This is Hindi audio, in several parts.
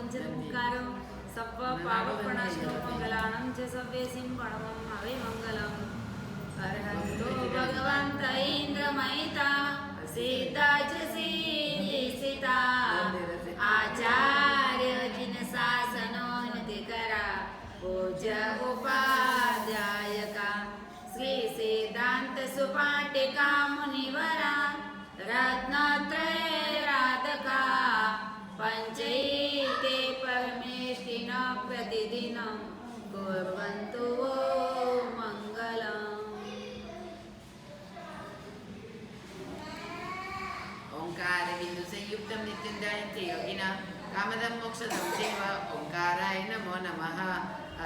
पंचमुखारो सप्प पावपणाष्टो मंगलानं च सव्येसिं पणवं हवे मंगलम् अर्हन्तो भगवन्त इन्द्रमयिता सीताच सीता आचार्य जिन शासनोन्नति करा पूज्य उपाध्यायका श्री सिद्धांत सुपाटिका मुनिवरा रत्नत्रय राधका पंचैते परमेष्टिन प्रतिदिनं कुर्वन्तु वो मंगलम्। ओंकार बिंदु संयुक्तं नित्यं ध्यायन्ते योगिनः कामदं मोक्षदं चैव ओंकाराय नमो नमः।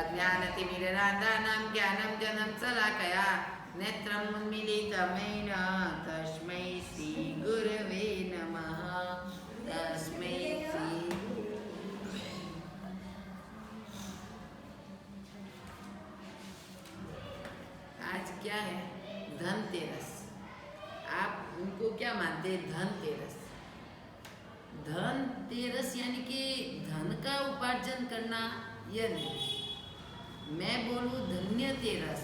अज्ञानतिमिरान्धानां ज्ञानं जनं शलाकया नेत्रम् उन्मीलितमेन तस्मै श्रीगुरवे नमः। तस्मै श्री आज क्या है? धनतेरस। आप उनको क्या मानते हैं? धनतेरस। धनतेरस यानी कि धन का उपार्जन करना, यह नहीं। मैं बोलूं धन्यतेरस।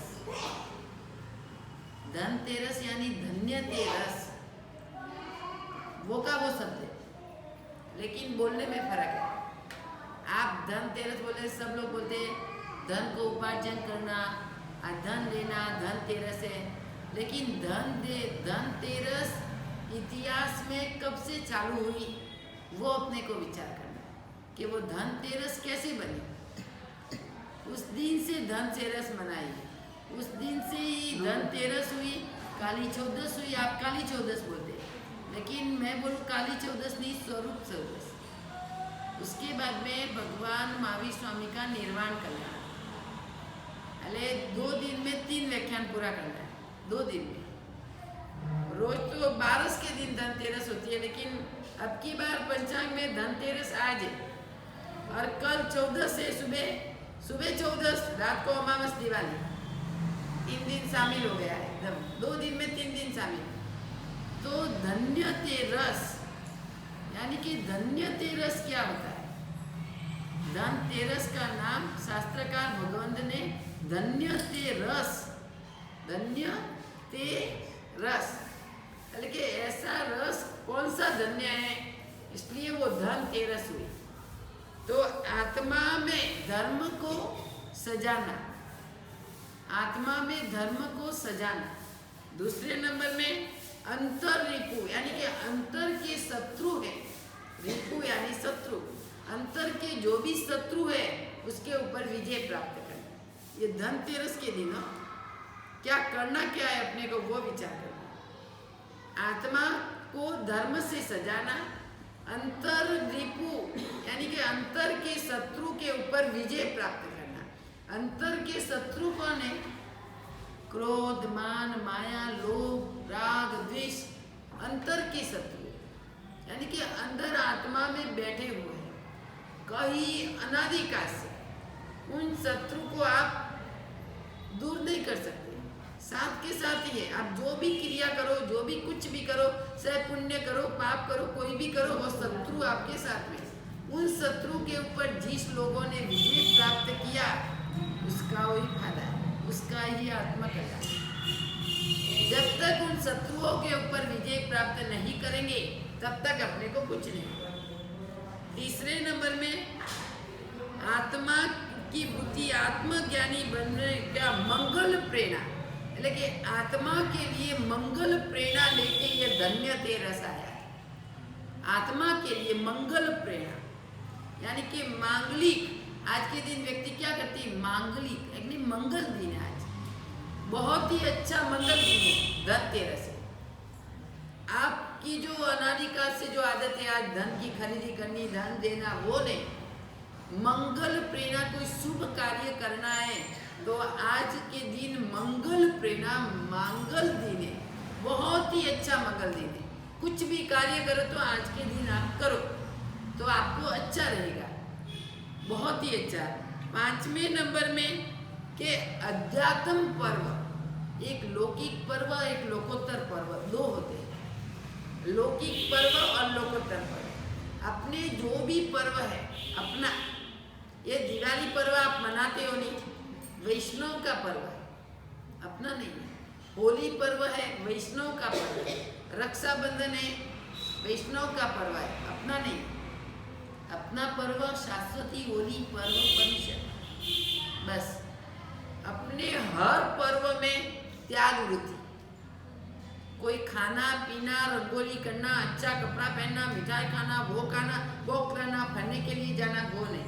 धनतेरस यानी धन्यतेरस, वो का वो शब्द है, लेकिन बोलने में फर्क है। आप धनतेरस बोले, सब लोग बोलते हैं धन को उपार्जन करना, धन लेना, धनतेरस है। लेकिन धनतेरस इतिहास में कब से चालू हुई, वो अपने को विचार करना कि वो धनतेरस कैसे बनी। उस दिन से धनतेरस मनाई, उस दिन से ही धनतेरस हुई। काली चौदस हुई, आप काली चौदस बोलते, लेकिन मैं बोलूँ काली चौदस नहीं, स्वरूप चौदस। उसके बाद में भगवान महावीर स्वामी का निर्वाण करना। अरे 2 दिन में 3 व्याख्यान पूरा करना है, 2 दिन में। रोज तो 12 के दिन धनतेरस होती है, लेकिन अब की बार पंचांग में धनतेरस आज है और कल 14 से सुबह 14, रात को अमावस दिवाली, 3 दिन शामिल हो गया है एकदम। 2 दिन में 3 दिन शामिल। तो धन्यतेरस यानी कि धन्यतेरस क्या होता है? धनतेरस का नाम शास्त्रकार भगवंत ने धन्यतेरस कि ऐसा रस कौन सा धन्य है, इसलिए वो धनतेरस हुई। तो आत्मा में धर्म को सजाना, आत्मा में धर्म को सजाना। दूसरे नंबर में अंतर रिपु यानी कि अंतर के शत्रु है। रिपु यानी शत्रु, अंतर के जो भी शत्रु है उसके ऊपर विजय प्राप्त करना। ये धनतेरस के दिन क्या करना, क्या है अपने को वो विचार करना। आत्मा को धर्म से सजाना, अंतर रिपु यानी कि अंतर के शत्रु के ऊपर विजय प्राप्त करना। अंतर के शत्रु कौन है? क्रोध, मान, माया, लोभ, राग, द्वेष, अंतर के शत्रु यानी कि अंदर आत्मा में बैठे हुए हैं कहीं अनादिकाल से। उन शत्रु को आप दूर नहीं कर सकते, साथ के साथ ही है। आप जो भी क्रिया करो, जो भी कुछ भी करो, चाहे पुण्य करो, पाप करो, कोई भी करो, वो शत्रु आपके साथ में। उन शत्रु के ऊपर जिस लोगों ने विजय प्राप्त किया उसका वही फायदा है, उसका ही आत्मा कल्याण। जब तक उन शत्रुओं के ऊपर विजय प्राप्त नहीं करेंगे तब तक अपने को कुछ नहीं। तीसरे नंबर में आत्मा की बुद्धि, आत्मज्ञानी बनने का मंगल प्रेरणा, लेकिन आत्मा के लिए मंगल प्रेरणा लेके ये धन्यतेरस आया है। आत्मा के लिए मंगल प्रेरणा यानी कि मांगलिक। आज के दिन व्यक्ति क्या करती है? मांगलिक यानी मंगल दिन है। आज बहुत ही अच्छा मंगल दिन है, धनतेरस है। आपकी जो अनादिकाल से जो आदत है आज धन की खरीदी करनी, धन देना, वो नहीं। मंगल प्रेरणा, कोई शुभ कार्य करना है तो आज के दिन मंगल प्रेरणा, मंगल दिन है, बहुत ही अच्छा मंगल दिन है। कुछ भी कार्य करो तो आज के दिन आप करो तो आपको अच्छा रहेगा, बहुत ही अच्छा। 5वें नंबर में के अध्यात्म पर्व, एक लौकिक पर्व, एक लोकोत्तर पर्व, 2 होते हैं, लौकिक पर्व और लोकोत्तर पर्व। अपने जो भी पर्व है अपना, ये दिवाली पर्व आप मनाते हो नहीं, वैष्णव का पर्व है, अपना नहीं है। होली पर्व है, वैष्णव का पर्व है। रक्षाबंधन है, वैष्णव का पर्व है, अपना नहीं। अपना पर्व शाश्वती होली पर्व परिषद। बस अपने हर पर्व में त्याग वृत्ति, कोई खाना पीना, रंगोली करना, अच्छा कपड़ा पहनना, मिठाई खाना, वो करना, फरने के लिए जाना, वो नहीं।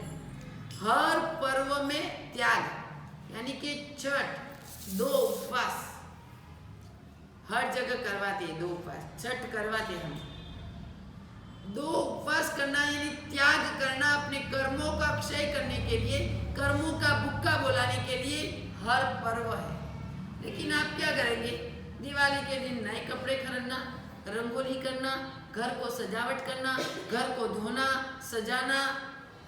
हर पर्व में त्याग, यानी कि छठ, 2 उपवास हर जगह करवाते हैं, 2 उपवास छठ करवाते हम। 2 उपवास करना यानी त्याग करना, अपने कर्मों का क्षय करने के लिए, कर्मों का भुक्का बुलाने के लिए हर पर्व है। लेकिन आप क्या करेंगे? दिवाली के दिन नए कपड़े खरीदना, रंगोली करना, घर को सजावट करना, घर को धोना, सजाना।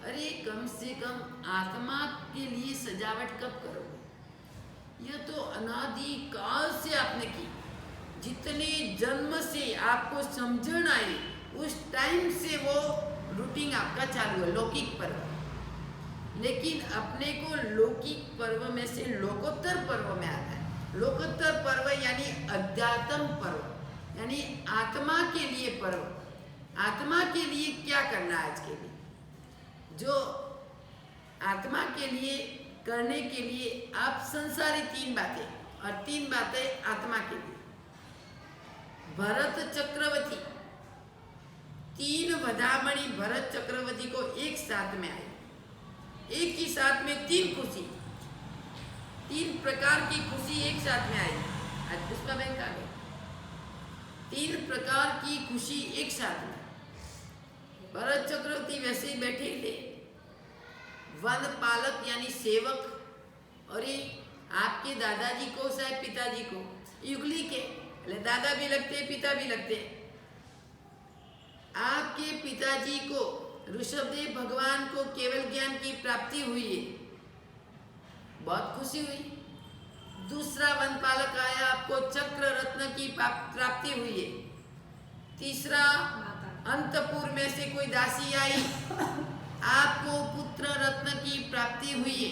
अरे कम से कम आत्मा के लिए सजावट कब करोगे? यह तो अनादि काल से आपने की, जितने जन्म से आपको समझण आई उस टाइम से वो रूटीन आपका चालू है, लौकिक पर्व। लेकिन अपने को लौकिक पर्व में से लोकोत्तर पर्व में आता है। लोकोत्तर पर्व यानी अध्यात्म पर्व, यानी आत्मा के लिए पर्व। आत्मा के लिए क्या करना है आज के लिए? जो आत्मा के लिए करने के लिए आप संसारी 3 बातें, और 3 बातें आत्मा के लिए। भरत चक्रवर्ती, 3 भदामणि भरत चक्रवर्ती को एक साथ में आई, एक ही साथ में 3 खुशी, 3 प्रकार की खुशी एक साथ में आई। आज पुष्पा बैंक आ गई। 3 प्रकार की खुशी एक साथ में। भरत चक्रवर्ती वैसे ही बैठे थे, वन पालक यानी सेवक, और ये आपके दादाजी को शायद पिताजी को युगली के, दादा भी लगते पिता भी लगते। आपके पिताजी को ऋषभदेव भगवान को केवल ज्ञान की प्राप्ति हुई है, बहुत खुशी हुई। दूसरा वन पालक आया, आपको चक्र रत्न की प्राप्ति हुई है। तीसरा अंतपुर में से कोई दासी आई, आपको पुत्र रत्न की प्राप्ति हुई है।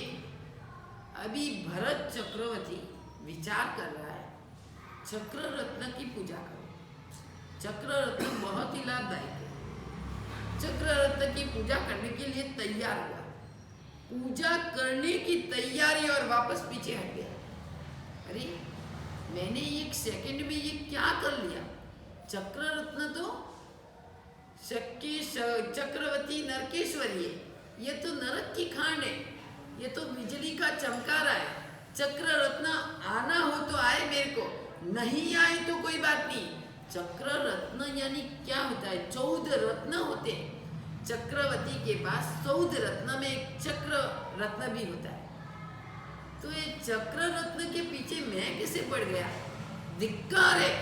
अभी भरत चक्रवर्ती विचार कर रहा है, चक्र रत्न की पूजा करो। चक्र रत्न बहुत ही लाभदायक है। चक्र रत्न की पूजा करने के लिए तैयार हुआ, पूजा करने की तैयारी और वापस पीछे हट गया। अरे मैंने 1 सेकंड में ये क्या कर लिया? चक्र रत्न तो चक्रवर्ती नरकेश्वरी है, ये तो नरक की खांड है, ये तो बिजली का चमकारा है। चक्र रत्न आना हो तो आए मेरे को, नहीं आए तो कोई बात नहीं। चक्र रत्न यानी क्या होता है? 14 रत्न होते हैं। चक्रवर्ती के पास 14 रत्न में एक चक्र रत्न भी होता है। तो ये चक्र रत्न के पीछे मैं कैसे पड़ गया? धिक्कार है।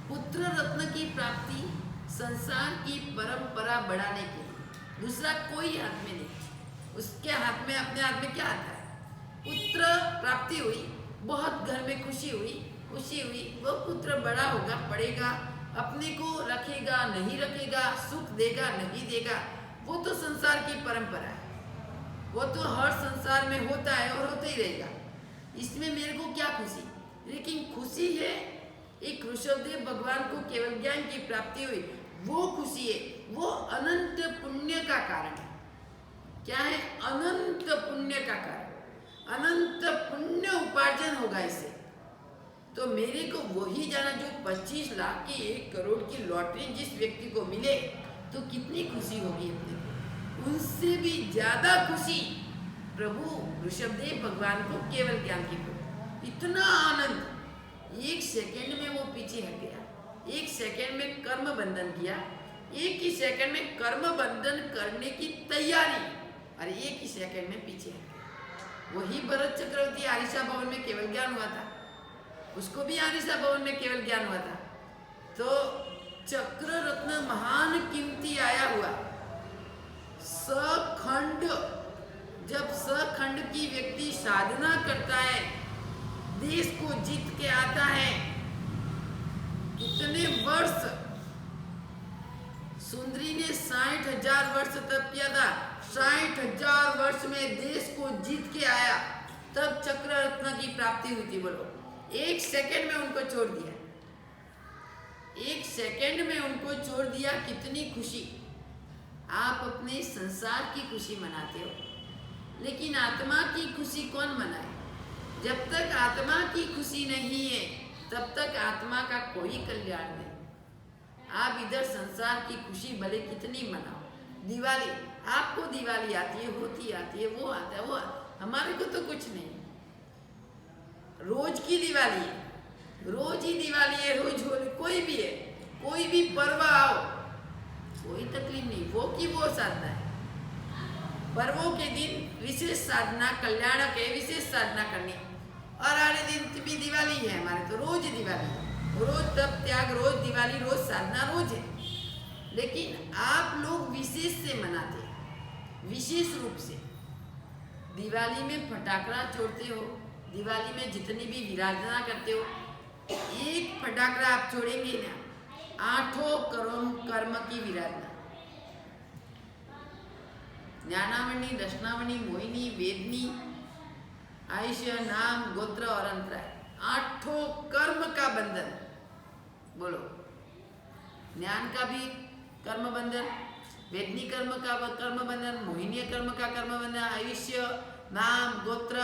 पुत्र रत्न की प्राप्ति संसार की परंपरा बढ़ाने के लिए, दूसरा कोई हाथ में नहीं। उसके हाथ में, अपने हाथ में क्या आता है? पुत्र प्राप्ति हुई, बहुत घर में खुशी हुई, वो पुत्र बड़ा होगा, पढ़ेगा, अपने को रखेगा, नहीं रखेगा, सुख देगा, नहीं देगा, वो तो संसार की परंपरा है, वो तो हर संसार में होता है और होता ही रहेगा। इसमें मेरे को क्या खुशी? लेकिन खुशी है एक ऋषभदेव भगवान को केवल ज्ञान की प्राप्ति हुई, वो खुशी है, वो अनंत पुण्य का कारण है। क्या है? अनंत पुण्य का कारण, अनंत पुण्य उपार्जन होगा इससे। तो मेरे को वही जाना जो 25 लाख की 1 करोड़ की लॉटरी जिस व्यक्ति को मिले तो कितनी खुशी होगी अपने को। उनसे भी ज्यादा खुशी प्रभु ऋषभदेव भगवान को केवल ज्ञान की प्राप्ति। इतना आनंद, 1 सेकेंड में वो पीछे हट गया, 1 सेकेंड में कर्म बंधन किया, 1 ही सेकेंड में कर्म बंधन करने की तैयारी, और 1 ही सेकेंड में पीछे हट गया। वही भरत चक्रवर्ती आरिशा भवन में केवल ज्ञान हुआ था, उसको भी आरिशा भवन में केवल ज्ञान हुआ था। तो चक्र रत्न महान कीमती आया हुआ सखंड, जब सखंड की व्यक्ति साधना करता है, देश को जीत के आता है, कितने वर्ष सुंदरी ने 60,000 वर्ष तप किया था। 60,000 वर्ष में देश को जीत के आया, तब चक्र रत्न की प्राप्ति हुई थी। बोलो, 1 सेकंड में उनको छोड़ दिया, 1 सेकंड में उनको छोड़ दिया। कितनी खुशी! आप अपने संसार की खुशी मनाते हो, लेकिन आत्मा की खुशी कौन मनाए? जब तक आत्मा की खुशी नहीं है, तब तक आत्मा का कोई कल्याण नहीं। आप इधर संसार की खुशी भले कितनी मनाओ, दिवाली, आपको दिवाली आती है, होती आती है, वो आता है, वो हमारे को तो कुछ नहीं। रोज की दिवाली है, रोज ही दिवाली है, रोज होली, कोई भी है, कोई भी पर्व आओ, कोई तकलीफ नहीं, वो की वो साधना है। पर्वों के दिन विशेष साधना, कल्याणक है, विशेष साधना करनी। और आने दिन भी दिवाली है हमारे, तो रोज दिवाली, रोज तप त्याग, रोज दिवाली, रोज साधना, रोज है। लेकिन आप लोग विशेष से मनाते हैं, विशेष रूप से। दिवाली में फटाकड़ा छोड़ते हो, दिवाली में जितनी भी विराधना करते हो, एक फटाकड़ा आप छोड़ेंगे ना, 8 कर्म की विराधना, ज्ञानावणी, दशनावणी, मोहिनी, वेदनी, आयुष्य, नाम, गोत्र और अंतराय, 8 कर्म का बंधन। बोलो, ज्ञान का भी कर्म बंधन, वेदनी कर्म का कर्म बंधन, मोहिनी कर्म का कर्म बंधन, आयुष्य, नाम, गोत्र,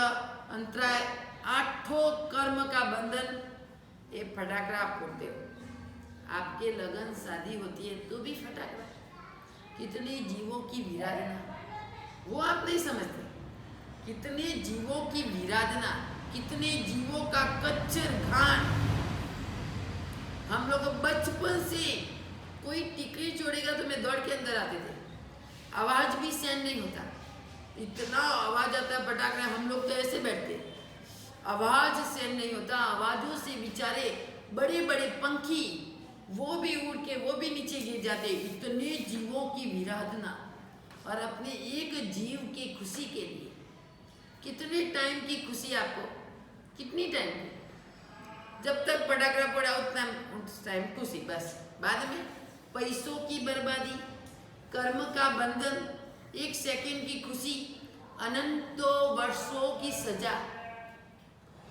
अंतराय, 8 कर्म का बंधन। ये फटाकड़ा आप फोड़ते हो। आपके लगन शादी होती है तो भी फटाकड़ा, कितने जीवों की विराधना, वो आप नहीं समझते। कितने जीवों की विराधना, कितने जीवों का कच्चर घाण। हम लोग बचपन से कोई टिकरी छोड़ेगा तो मैं दौड़ के अंदर आते थे, आवाज भी सहन नहीं होता, इतना आवाज आता है फटाकड़ा, हम लोग तो ऐसे बैठते, आवाज सहन नहीं होता। आवाजों से बेचारे बड़े बड़े पंखी, वो भी उड़ के वो भी नीचे गिर जाते। इतने जीवों की विराधना, और अपने एक जीव की खुशी के लिए कितने टाइम की खुशी आपको, कितनी टाइम की? जब तक पटाखा पड़ा उतना उस टाइम खुशी, बस बाद में पैसों की बर्बादी, कर्म का बंधन, 1 सेकंड की खुशी, अनंतों वर्षों की सजा,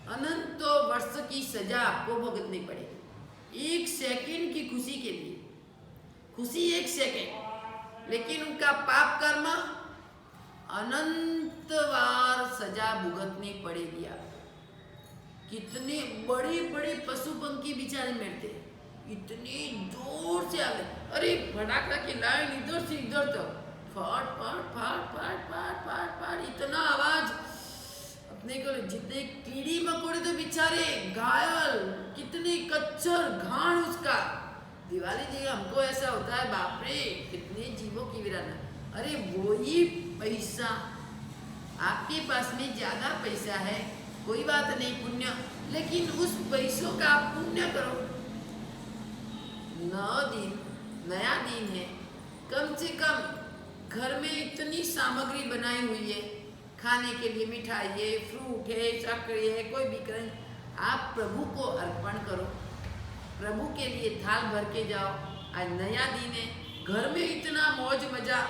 अनंतों वर्ष की सजा आपको भुगतनी पड़ेगी 1 सेकंड की खुशी के लिए। खुशी 1 सेकंड, लेकिन उनका पाप कर्म अनंत बार सजा भुगतनी पड़ेगी आप। कितने बड़े बड़े पशु पंखी बेचारे मरते, इतनी जोर से आवे, अरे फटाकड़ा की लाइन इधर से इधर तक, फाट फाट फाट फाट फाट फाट फाट, इतना आवाज। अपने को जितने कीड़ी मकोड़े तो बेचारे घायल, कितनी कच्चर घाण उसका। दिवाली जी हमको ऐसा होता है, बाप रे कितने जीवों की विराधना। अरे वही पैसा, आपके पास में ज्यादा पैसा है, कोई बात नहीं, पुण्य, लेकिन उस पैसों का आप पुण्य करो। 9 दिन नया दिन है, कम से कम घर में इतनी सामग्री बनाई हुई है, खाने के लिए मिठाई है, फ्रूट है, शक्कर है, कोई भी करें, आप प्रभु को अर्पण करो, प्रभु के लिए थाल भर के जाओ। आज नया दिन है, घर में इतना मौज मजा,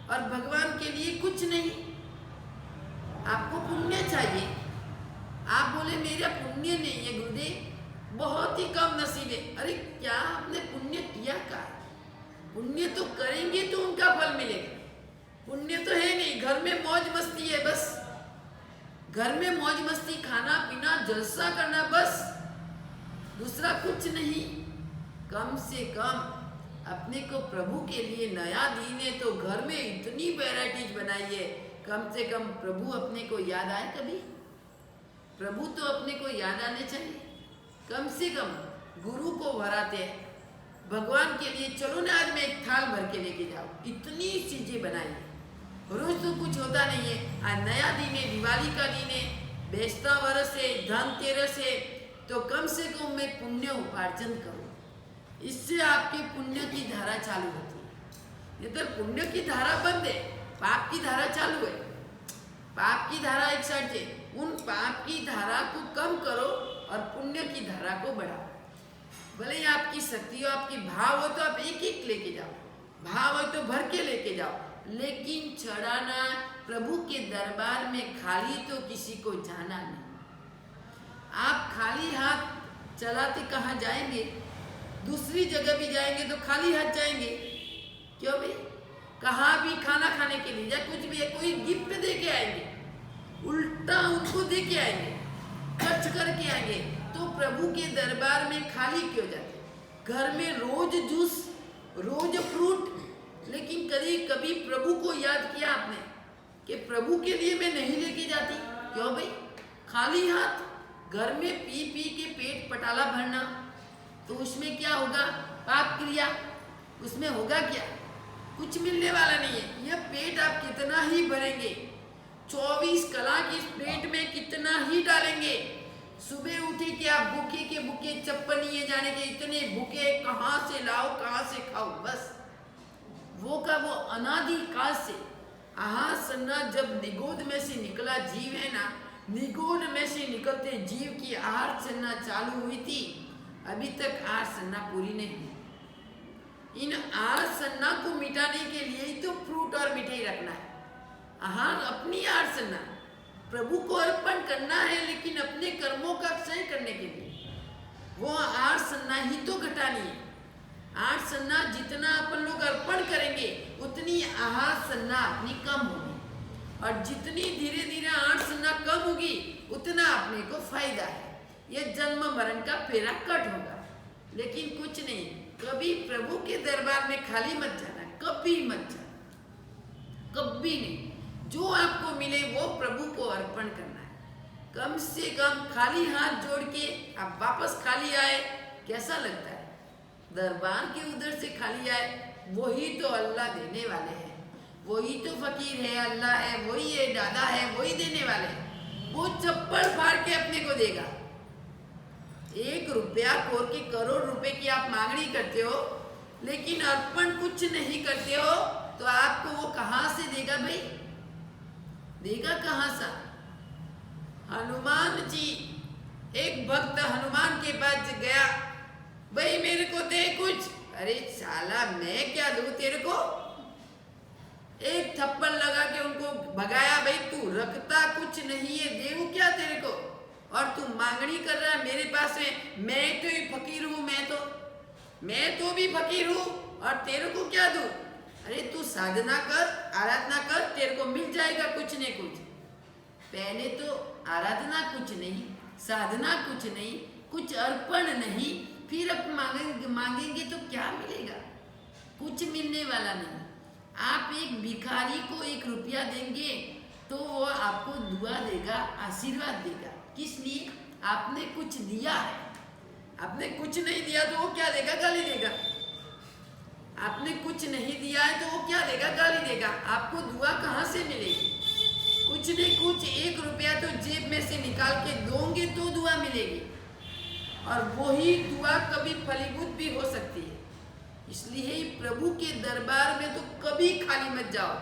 और भगवान के लिए कुछ नहीं। आपको पुण्य चाहिए, आप बोले मेरा पुण्य नहीं है गुरुदेव, बहुत ही कम नसीब है। अरे क्या आपने पुण्य किया का? पुण्य तो करेंगे तो उनका फल मिलेगा, पुण्य तो है नहीं। घर में मौज मस्ती है, बस घर में मौज मस्ती, खाना पीना, जलसा करना, बस दूसरा कुछ नहीं। कम से कम अपने को प्रभु के लिए, नया दिन है तो घर में इतनी वैराइटीज बनाई है, कम से कम प्रभु अपने को याद आए कभी। प्रभु तो अपने को याद आने चाहिए, कम से कम गुरु को वराते हैं भगवान के लिए, चलो ना आज मैं एक थाल भर के लेके जाओ, इतनी चीजें बनाई है। रोज तो कुछ होता नहीं है, आज नया दिन है, दिवाली का दिन है, बेचता वर्ष है, धनतेरस है, तो कम से कम मैं पुण्य उपार्जन करूं, इससे आपकी पुण्य की धारा चालू होती है। ये तो पुण्य की धारा बंद है, पाप की धारा चालू है। पाप की धारा एक साइड से, उन पाप की धारा को कम करो और पुण्य की धारा को बढ़ाओ। भले ही आपकी शक्ति हो, आपकी भाव हो, तो आप एक एक लेके जाओ, भाव है तो भर के लेके जाओ, लेकिन चढ़ाना प्रभु के दरबार में खाली तो किसी को जाना नहीं। आप खाली हाथ चलाते कहाँ जाएंगे? दूसरी जगह भी जाएंगे तो खाली हाथ जाएंगे। क्यों भाई? कहाँ भी खाना खाने के लिए या कुछ भी है, कोई गिफ्ट दे के आएंगे, उल्टा उनको दे के आएंगे, खर्च करके आएंगे। तो प्रभु के दरबार में खाली क्यों जाते? घर में रोज जूस, रोज फ्रूट, लेकिन कभी कभी प्रभु को याद किया आपने कि प्रभु के लिए मैं नहीं लेके जाती? क्यों भाई? खाली हाथ घर में पी पी के पेट पटाला भरना, तो उसमें क्या होगा? पाप क्रिया। उसमें होगा क्या? कुछ मिलने वाला नहीं है। यह पेट आप कितना ही भरेंगे, 24 कलाक इस पेट में कितना ही डालेंगे। सुबह उठे कि आप भूखे के भूखे, चप्पल लिए जाने के इतने भूखे, कहाँ से लाओ कहाँ से खाओ, बस वो का वो अनादि काल से। आहार सन्ना जब निगोद में से निकला जीव है ना, निगोद में से निकलते जीव की आहार सन्ना चालू हुई थी, अभी तक आहार सन्ना पूरी नहीं हुई। इन आहार सन्ना को मिटाने के लिए ही तो फ्रूट और मिठाई रखना है। आहार अपनी आहार सन्ना प्रभु को अर्पण करना है, लेकिन अपने कर्मों का क्षय करने के लिए वो आहार सन्ना ही तो घटानी है। आहार सन्ना जितना अपन लोग अर्पण करेंगे उतनी आहार सन्ना अपनी कम होगी, और जितनी धीरे धीरे आहार सन्ना कम होगी उतना अपने को फायदा है। यह जन्म मरण का फेरा कट होगा। लेकिन कुछ नहीं, कभी प्रभु के दरबार में खाली मत जाना, कभी मत जाना, कभी नहीं। जो आपको मिले वो प्रभु को अर्पण करना है। कम से कम खाली हाथ जोड़ के आप वापस खाली आए, कैसा लगता है? दरबार के उधर से खाली आए, वही तो अल्लाह देने वाले हैं, वही तो फकीर है, अल्लाह है, वही है, दादा है, वही देने वाले हैं। वो चप्पल फाड़ के अपने को देगा। 1 रुपया खोर के करोड़ रुपए की आप मांगनी करते हो, लेकिन अर्पण कुछ नहीं करते हो, तो आपको वो कहाँ से देगा भाई? देगा कहाँ सा? हनुमान जी, एक भक्त हनुमान के पास गया, भाई मेरे को दे कुछ। अरे साला मैं क्या दूं तेरे को? एक थप्पड़ लगा के उनको भगाया। भाई तू रखता कुछ नहीं है, देऊ क्या तेरे को? और तू मांगनी कर रहा है मेरे पास में। मैं तो ही फकीर हूँ, मैं तो भी फकीर हूँ, और तेरे को क्या दूं? अरे तू साधना कर, आराधना कर, तेरे को मिल जाएगा कुछ नहीं कुछ। पहले तो आराधना कुछ नहीं, साधना कुछ नहीं, कुछ अर्पण नहीं, फिर अब मांगेंगे तो क्या मिलेगा? कुछ मिलने वाला नहीं। आप एक भिखारी को 1 रुपया देंगे तो वो आपको दुआ देगा, आशीर्वाद देगा। किस लिए? आपने कुछ दिया है। आपने कुछ नहीं दिया तो वो क्या देगा? गाली देगा। आपने कुछ नहीं दिया है तो वो क्या देगा? गाली देगा। आपको दुआ कहाँ से मिलेगी? कुछ नहीं कुछ 1 रुपया तो जेब में से निकाल के दोगे तो दुआ मिलेगी, और वही दुआ कभी फलीभूत भी हो सकती है। इसलिए प्रभु के दरबार में तो कभी खाली मत जाओ।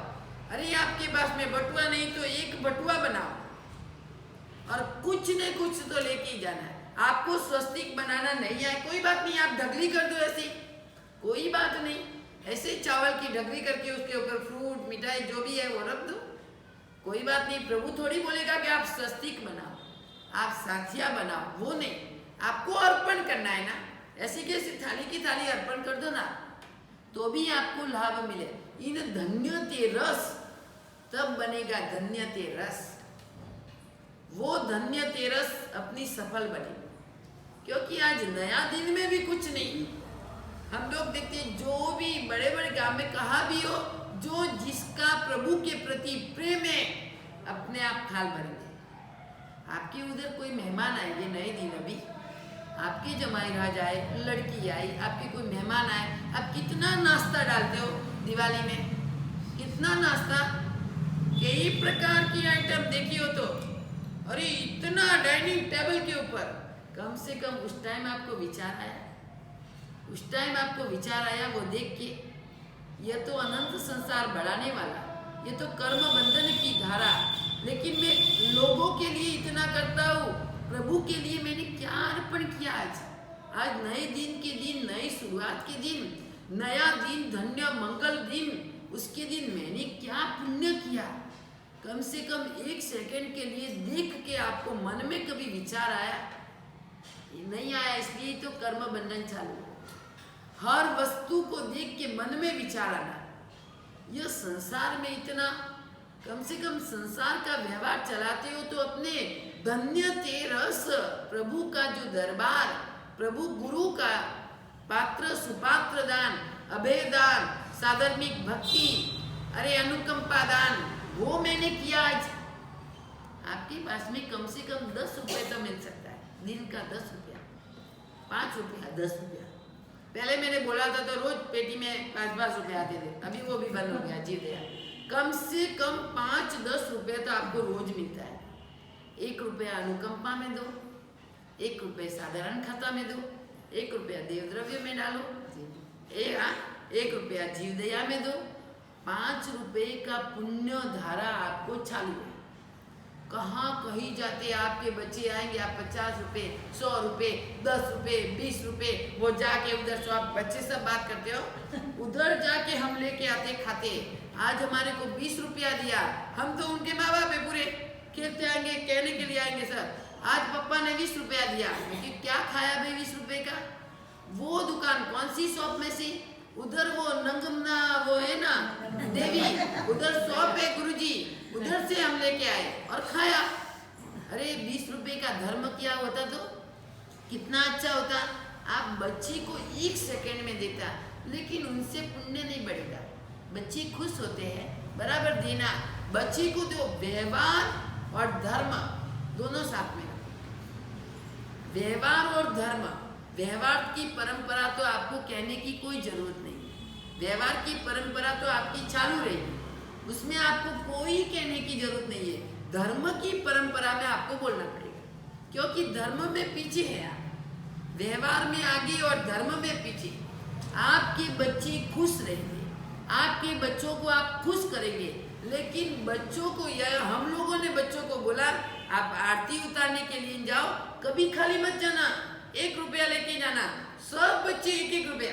अरे आपके पास में बटुआ नहीं तो 1 बटुआ बनाओ, और कुछ न कुछ तो लेके ही जाना है। आपको स्वस्तिक बनाना नहीं आए, कोई बात नहीं, आप ढगली कर दो ऐसी, कोई बात नहीं। ऐसे चावल की ढगली करके उसके ऊपर फ्रूट मिठाई जो भी है वो रख दो, कोई बात नहीं। प्रभु थोड़ी बोलेगा कि आप स्वस्तिक बनाओ, आप साथिया बनाओ, वो नहीं। आपको अर्पण करना है ना, ऐसी कैसी थाली की थाली अर्पण कर दो ना, तो भी आपको लाभ मिले। इन धन्य ते रस तब बनेगा धन्य ते रस। वो धन्य ते रस अपनी सफल बनेगी, क्योंकि आज नया दिन में भी कुछ नहीं। हम लोग देखते हैं जो भी बड़े बड़े गांव में कहा भी हो, जो जिसका प्रभु के प्रति प्रेम है अपने आप थाल भरेंगे। आपके उधर कोई मेहमान आएंगे नए दिन, अभी आपके जमाई राज आए, लड़की आई, आपके कोई मेहमान आए, आप कितना नाश्ता डालते हो दिवाली में? कितना नाश्ता, कई प्रकार की आइटम देखी हो तो, अरे इतना डाइनिंग टेबल के ऊपर। कम से कम उस टाइम आपको विचार आया, उस टाइम आपको विचार आया वो देख के, यह तो अनंत संसार बढ़ाने वाला, ये तो कर्म बंधन की धारा, लेकिन मैं लोगों के लिए इतना करता हूँ, प्रभु के लिए मैंने क्या अर्पण किया? आज नए दिन के दिन, नई शुरुआत के दिन नया दिन, धन्य मंगल दिन, उसके दिन मैंने क्या पुण्य किया। कम से कम 1 सेकंड के लिए देख के आपको मन में कभी विचार आया? ये नहीं आया, इसलिए तो कर्म बंधन चालू। हर वस्तु को देख के मन में विचार आना। यह संसार में इतना, कम से कम संसार का व्यवहार चलाते हो तो अपने धन्य ते रस, प्रभु का जो दरबार, प्रभु गुरु का पात्र सुपात्र दान, अभय दान, साधर्मिक भक्ति, अरे अनुकंपा दान, वो मैंने किया। आज आपके पास में कम से कम 10 रुपये तो मिल सकता है, दिन का 10 रुपया, 5 रुपया, 10 रुपया। पहले मैंने बोला था तो रोज पेटी में 5-5 रुपये आते थे, अभी वो भी बंद हो गया, जी दया। कम से कम 5-10 रुपये तो आपको रोज मिलता है। 1 रुपया अनुकंपा में दो, 1 रुपये साधारण खाता में दो, 1 रुपया देव द्रव्य में डालो, 1 रुपया जीव दया में दो। 5 रुपये का पुण्य धारा आपको चालू है। कहाँ कहीं जाते आपके बच्चे आएंगे, आप 50 रुपये, 100 रुपये, 10 रुपये, 20 रुपये, वो जाके उधर, सो आप बच्चे सब बात करते हो, उधर जाके हम लेके आते खाते। आज हमारे को 20 रुपया दिया, हम तो उनके माँ बाप है पूरे, खेलते आएंगे, कहने के लिए आएंगे सर, आज पापा ने 20 रुपया दिया, लेकिन क्या खाया भाई 20 रुपये का? वो दुकान कौन सी शॉप में से? उधर वो नंगमना वो है ना देवी, उधर शॉप है गुरुजी, उधर से हम लेके आए और खाया। अरे 20 रुपये का धर्म किया होता तो कितना अच्छा होता। आप बच्चे को 1 सेकंड में देता, लेकिन उनसे पुण्य नहीं बढ़ेगा। बच्चे खुश होते हैं, बराबर देना। बच्चे को जो व्यवहार और धर्म दोनों साथ में, व्यवहार और धर्म। व्यवहार की परंपरा तो आपको कहने की कोई जरूरत नहीं, व्यवहार की परंपरा तो आपकी चालू रहेगी, उसमें आपको कोई कहने की जरूरत नहीं है। धर्म की परंपरा में आपको बोलना पड़ेगा, क्योंकि धर्म में पीछे है आप, व्यवहार में आगे और धर्म में पीछे। आपके बच्चे खुश रहेंगे, आपके बच्चों को आप खुश करेंगे, लेकिन बच्चों को, यह हम लोगों ने बच्चों को बोला आप आरती उतारने के लिए जाओ, कभी खाली मत जाना, 1 रुपया लेके जाना। सब बच्चे 1-1 रुपया,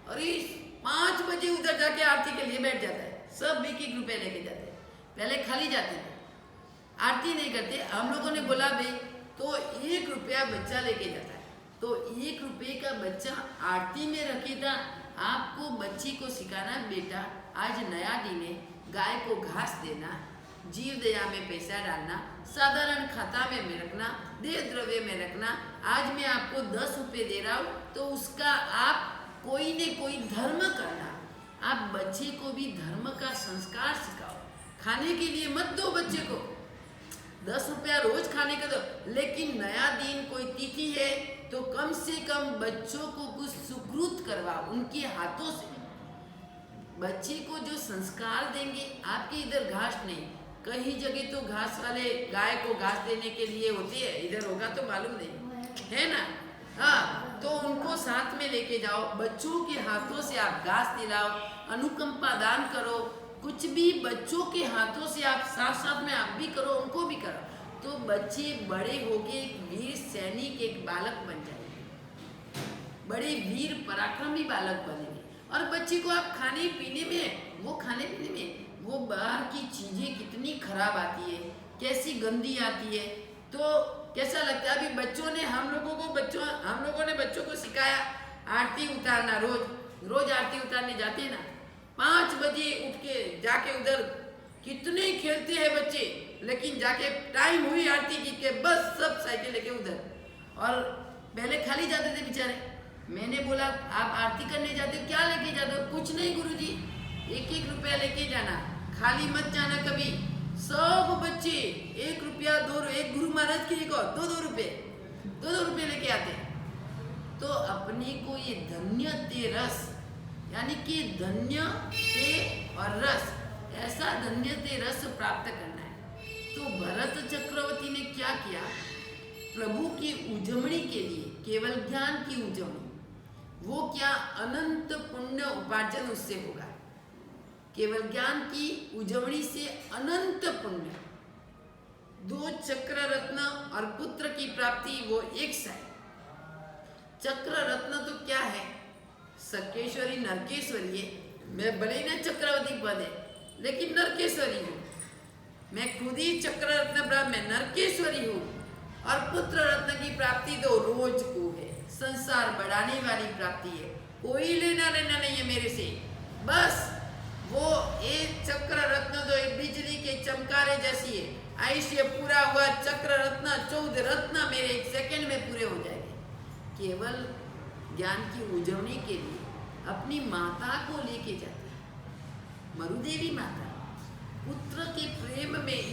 और 5 बजे उधर जाके आरती के लिए बैठ जाता है, सब 1-1 रुपया लेके जाते हैं। पहले खाली जाते थे, आरती नहीं करते। हम लोगों ने बोला भाई तो 1 रुपया बच्चा लेके जाता है, तो 1 रुपये का बच्चा आरती में रखेगा। आपको बच्ची को सिखाना, बेटा आज नया दिन है, गाय को घास देना, जीव दया में पैसा डालना, साधारण खाता में रखना, देह द्रव्य में रखना। आज मैं आपको 10 रुपये दे रहा हूँ, तो उसका आप कोई न कोई धर्म करना। आप बच्चे को भी धर्म का संस्कार सिखाओ। खाने के लिए मत दो बच्चे को, 10 रुपया रोज खाने का दो, लेकिन नया दिन कोई तिथि है तो कम से कम बच्चों को कुछ सुकृत करवाओ उनके हाथों से। बच्चे को जो संस्कार देंगे, आपके इधर घास नहीं, कहीं जगह तो घास वाले गाय को घास देने के लिए होती है, इधर होगा तो मालूम नहीं है ना। हाँ, तो उनको साथ में लेके जाओ, बच्चों के हाथों से आप घास दिलाओ, अनुकंपा दान करो। कुछ भी बच्चों के हाथों से आप साथ साथ में आप भी करो, उनको भी करो, तो बच्चे बड़े होके एक वीर सैनिक, एक बालक बन जाएंगे, बड़े वीर पराक्रमी बालक बनेंगे। और बच्चे को आप खाने पीने में, वो खाने पीने में वो बाहर की चीजें कितनी खराब आती है, कैसी गंदी आती है, तो कैसा लगता है। अभी बच्चों ने हम लोगों ने बच्चों को सिखाया आरती उतारना, रोज आरती उतारने जाते हैं ना, 5 बजे उठ के जाके उधर कितने खेलते हैं बच्चे, लेकिन जाके टाइम हुई आरती की के बस सब साइकिल लेके उधर, और पहले खाली जाते थे बेचारे। मैंने बोला आप आरती करने जाते हो, क्या लेके जाते हो? कुछ नहीं गुरुजी, 1-1 रुपया लेके जाना, खाली मत जाना कभी। सब बच्चे 1 रुपया, 2, एक गुरु महाराज के 2-2 रुपये, 2-2 रुपये लेके आते हैं। तो अपने को ये धन्य ते रस, यानी कि धन्य ते और रस, ऐसा धन्य ते रस प्राप्त करना है। तो भरत चक्रवर्ती ने क्या किया, प्रभु की उजमणी के लिए, केवल ज्ञान की उजमणी, वो क्या अनंत पुण्य उपार्जन उससे होगा। केवल ज्ञान की उजमणी से अनंत पुण्य, 2 चक्र रत्न और पुत्र की प्राप्ति, वो एक सा है। चक्र रत्न तो क्या है? सकेश्वरी नरकेश्वरी है। मैं भले ही ना चक्रवर्ती पद है, लेकिन नरकेश्वरी हूँ। मैं खुद ही चक्र रत्न ब्राह्मण नरकेश्वरी हूँ। और पुत्र रत्न की प्राप्ति तो रोज को है, संसार बढ़ाने वाली प्राप्ति है। कोई लेना देना नहीं है मेरे से। बस वो एक चक्र रत्न तो एक बिजली के चमकारे जैसी है। आयुष्य पूरा हुआ चक्र रत्न 14 रत्न मेरे 1 सेकंड में पूरे हो जाएंगे। केवल ज्ञान की उजवनी के लिए अपनी माता को लेके जाता है। मरुदेवी माता पुत्र के प्रेम में